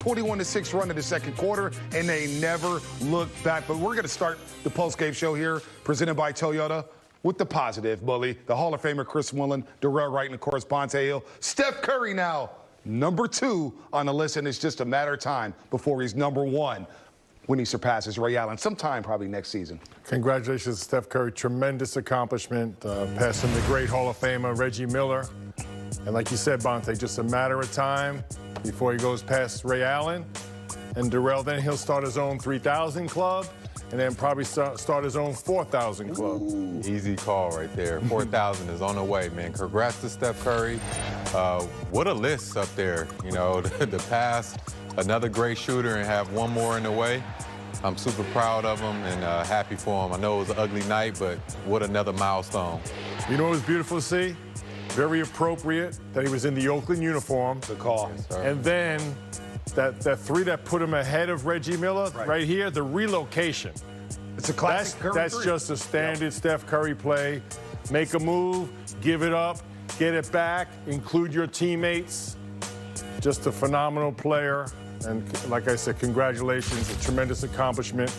21-6 run in the second quarter, and they never looked back. But we're going to start the postgame show here, presented by Toyota, with the positive, Bully. The Hall of Famer Chris Woolen, Darrell Wright, and of course, Bonta Hill. Steph Curry now number 2 on the list, and it's just a matter of time before he's number 1 when he surpasses Ray Allen, sometime probably next season. Congratulations, Steph Curry. Tremendous accomplishment, passing the great Hall of Famer Reggie Miller. And like you said, Bonta, just a matter of time before he goes past Ray Allen. And Darrell, then he'll start his own 3,000 club, and then probably start his own 4,000 club. Ooh. Easy call right there. 4,000 is on the way, man. Congrats to Steph Curry. What a list up there. You know, the pass, another great shooter, and have one more in the way. I'm super proud of him and happy for him. I know it was an ugly night, but what another milestone. You know what was beautiful to see? Very appropriate that he was in the Oakland uniform. The call. Yes, and then that three that put him ahead of Reggie Miller, right here, the relocation. It's a classic Curry That's three. just a standard Steph Curry play. Make a move, give it up, get it back, include your teammates. Just a phenomenal player. And like I said, congratulations, a tremendous accomplishment.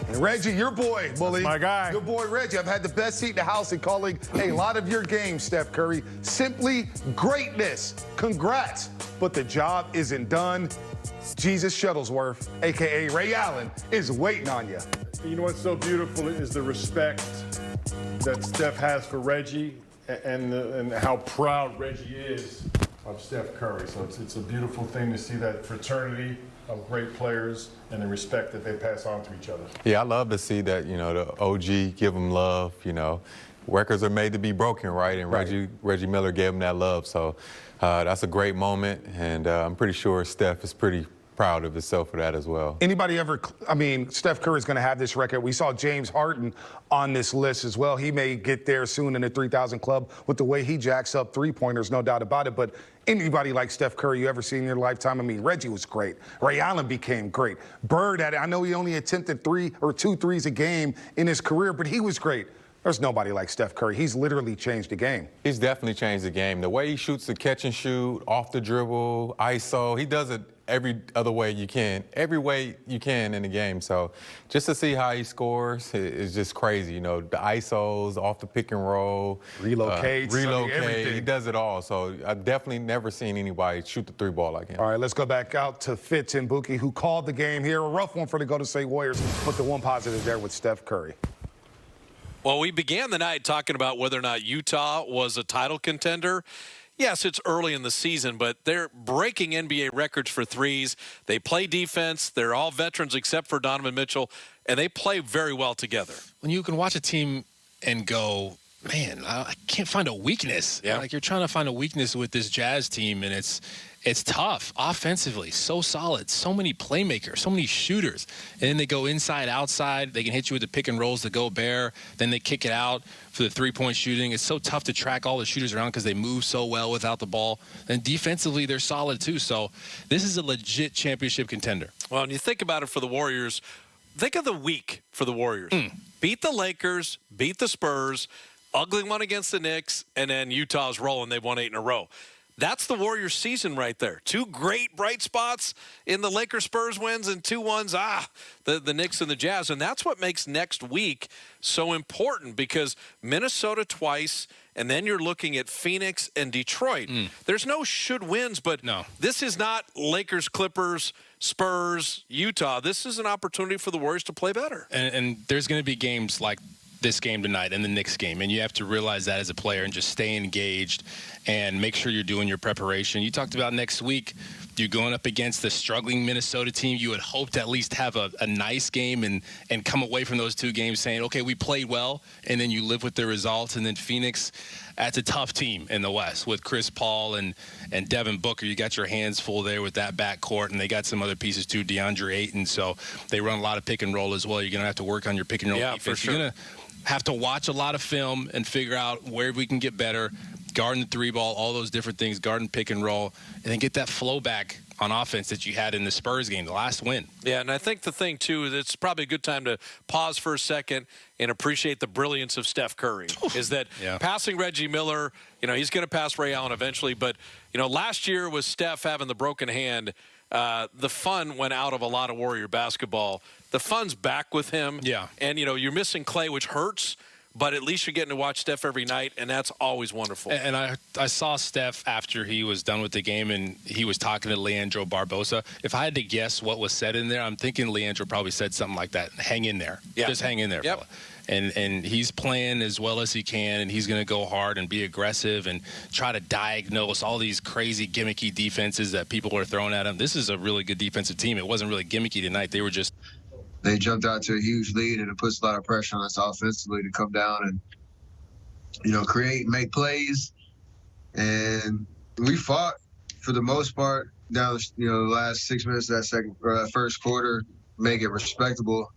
And Reggie, your boy, Bully. That's my guy. Your boy, Reggie. I've had the best seat in the house and calling a lot of your games, Steph Curry. Simply greatness. Congrats. But the job isn't done. Jesus Shuttlesworth, a.k.a. Ray Allen, is waiting on you. You know what's so beautiful is the respect that Steph has for Reggie and how proud Reggie is of Steph Curry. So it's a beautiful thing to see that fraternity of great players and the respect that they pass on to each other. Yeah, I love to see that, you know, the OG give him love, you know. Records are made to be broken, right? And Reggie Miller gave him that love. So that's a great moment, and I'm pretty sure Steph is pretty proud of himself for that as well. Anybody ever, I mean, Steph Curry's going to have this record. We saw James Harden on this list as well. He may get there soon in the 3,000 club with the way he jacks up three-pointers, no doubt about it. But anybody like Steph Curry you ever seen in your lifetime? I mean, Reggie was great. Ray Allen became great. Bird had it. I know he only attempted 3 or 2 threes a game in his career, but he was great. There's nobody like Steph Curry. He's literally changed the game. He's definitely changed the game. The way he shoots the catch and shoot, off the dribble, ISO, he does it every other way you can, every way you can in the game. So just to see how he scores is just crazy. You know, the ISOs, off the pick and roll. Relocate. He does it all. So I've definitely never seen anybody shoot the 3-ball like him. All right, let's go back out to Fitz and Buki, who called the game here. A rough one for the Golden State Warriors, but the one positive there with Steph Curry. Well, we began the night talking about whether or not Utah was a title contender. Yes, it's early in the season, but they're breaking NBA records for threes. They play defense. They're all veterans except for Donovan Mitchell, and they play very well together. When you can watch a team and go, man, I can't find a weakness. Yeah. Like you're trying to find a weakness with this Jazz team, and it's tough offensively, so solid, so many playmakers, so many shooters. And then they go inside, outside. They can hit you with the pick and rolls to Gobert. Then they kick it out for the three-point shooting. It's so tough to track all the shooters around because they move so well without the ball. And defensively, they're solid too. So this is a legit championship contender. Well, when you think about it for the Warriors, think of the week for the Warriors. Beat the Lakers, beat the Spurs, ugly one against the Knicks, and then Utah's rolling. They've won 8 in a row. That's the Warriors season right there. 2 great bright spots in the Lakers-Spurs wins and 2 ones, the Knicks and the Jazz. And that's what makes next week so important because Minnesota twice, and then you're looking at Phoenix and Detroit. There's no should wins, but this is not Lakers, Clippers, Spurs, Utah. This is an opportunity for the Warriors to play better. And there's going to be games like this game tonight and the Knicks game, and you have to realize that as a player and just stay engaged and make sure you're doing your preparation. You talked about next week, you're going up against the struggling Minnesota team. You would hope to at least have a nice game and come away from those 2 games saying, okay, we played well, and then you live with the results. And then Phoenix, that's a tough team in the West with Chris Paul and Devin Booker. You got your hands full there with that backcourt, and they got some other pieces too, DeAndre Ayton. So they run a lot of pick and roll as well. You're going to have to work on your pick and roll defense. For sure. You're going to have to watch a lot of film and figure out where we can get better, guarding the 3-ball, all those different things, guarding pick and roll, and then get that flow back on offense that you had in the Spurs game, the last win. Yeah, and I think the thing, too, is it's probably a good time to pause for a second and appreciate the brilliance of Steph Curry. Is that passing Reggie Miller, you know, he's going to pass Ray Allen eventually, but, you know, last year was Steph having the broken hand. the fun went out of a lot of Warrior basketball. The fun's back with him. Yeah. And, you're missing Clay, which hurts, but at least you're getting to watch Steph every night, and that's always wonderful. And I saw Steph after he was done with the game, and he was talking to Leandro Barbosa. If I had to guess what was said in there, I'm thinking Leandro probably said something like that. Hang in there. Yeah. Just hang in there, Yep. fella. And he's playing as well as he can, and he's going to go hard and be aggressive and try to diagnose all these crazy gimmicky defenses that people are throwing at him. This is a really good defensive team. It wasn't really gimmicky tonight. They were just they jumped out to a huge lead, and it puts a lot of pressure on us offensively to come down and, create, make plays. And we fought for the most part down, the last 6 minutes of that first quarter, make it respectable.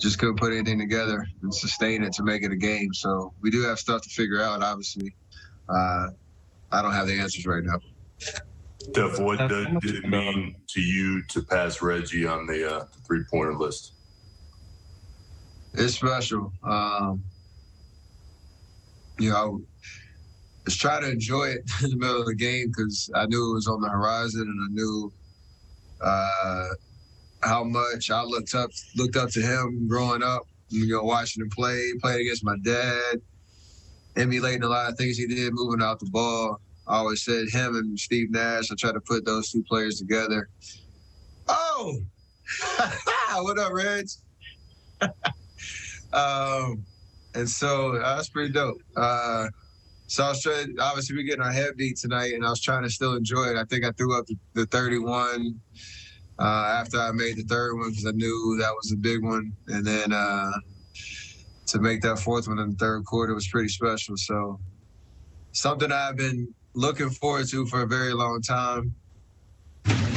Just couldn't put anything together and sustain it to make it a game. So we do have stuff to figure out, obviously. I don't have the answers right now. Steph, what did it mean to you to pass Reggie on the three-pointer list? It's special. I was trying to enjoy it in the middle of the game because I knew it was on the horizon, and I knew how much I looked up to him growing up. Watching him playing against my dad, emulating a lot of things he did, moving out the ball. I always said him and Steve Nash. I tried to put those two players together. Oh, what up, Reg? And so that's pretty dope. So I was trying. Obviously, we're getting our head beat tonight, and I was trying to still enjoy it. I think I threw up the 31 after I made the third one because I knew that was a big one, and then to make that fourth one in the third quarter was pretty special. So something I've been looking forward to for a very long time.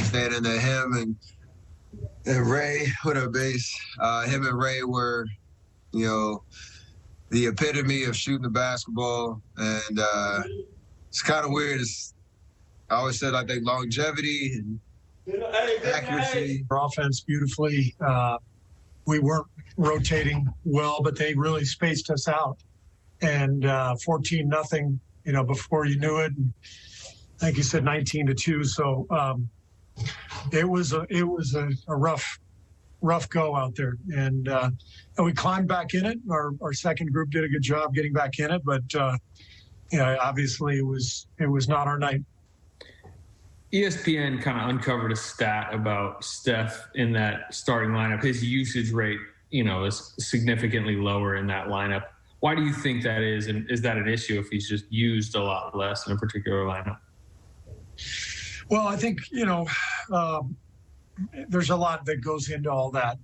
Standing to him and Ray, what up, Base? Him and Ray were, the epitome of shooting the basketball, and it's kind of weird. I always said I think longevity and accuracy. Our offense beautifully. We weren't rotating well, but they really spaced us out. And 14-0, before you knew it. And I think you said 19-2. So it was a rough go out there. And we climbed back in it. Our second group did a good job getting back in it, but obviously it was not our night. ESPN kind of uncovered a stat about Steph in that starting lineup. His usage rate, is significantly lower in that lineup. Why do you think that is? And is that an issue if he's just used a lot less in a particular lineup? Well, I think, there's a lot that goes into all that.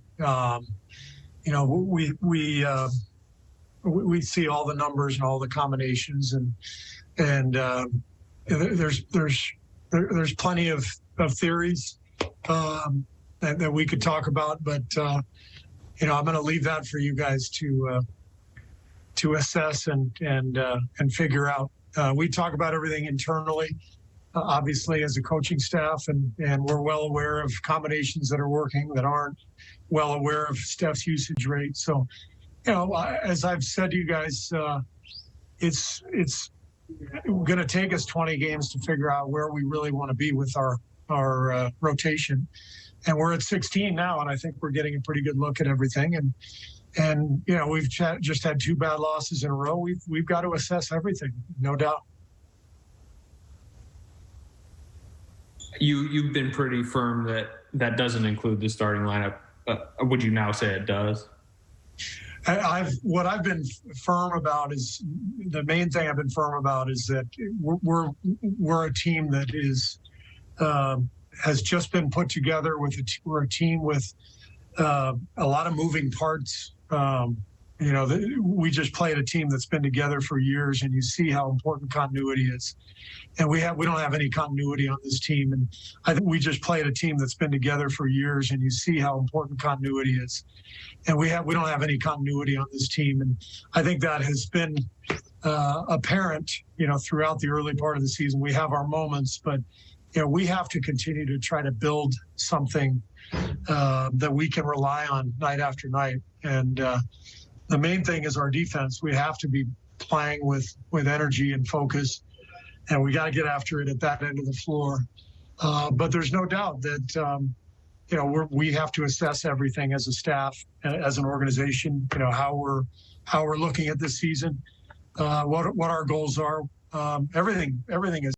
We see all the numbers and all the combinations, and there's plenty of theories that we could talk about, but I'm going to leave that for you guys to assess and figure out. We talk about everything internally, obviously as a coaching staff, and we're well aware of combinations that are working, that aren't, well aware of Steph's usage rate. So, as I've said to you guys, it's going to take us 20 games to figure out where we really want to be with our rotation. And we're at 16 now, and I think we're getting a pretty good look at everything. And we've just had 2 bad losses in a row. We've got to assess everything, no doubt. You've been pretty firm that doesn't include the starting lineup. Would you now say it does? What I've been firm about is the main thing I've been firm about is that we're a team that has just been put together we're a team with a lot of moving parts. We just played a team that's been together for years, and you see how important continuity is. And we don't have any continuity on this team. And I think we just played a team that's been together for years, and you see how important continuity is. And we don't have any continuity on this team. And I think that has been apparent, throughout the early part of the season. We have our moments, but we have to continue to try to build something that we can rely on night after night. And the main thing is our defense. We have to be playing with energy and focus, and we got to get after it at that end of the floor. But there's no doubt that we have to assess everything as a staff, as an organization. How we're looking at this season, what our goals are. Everything is.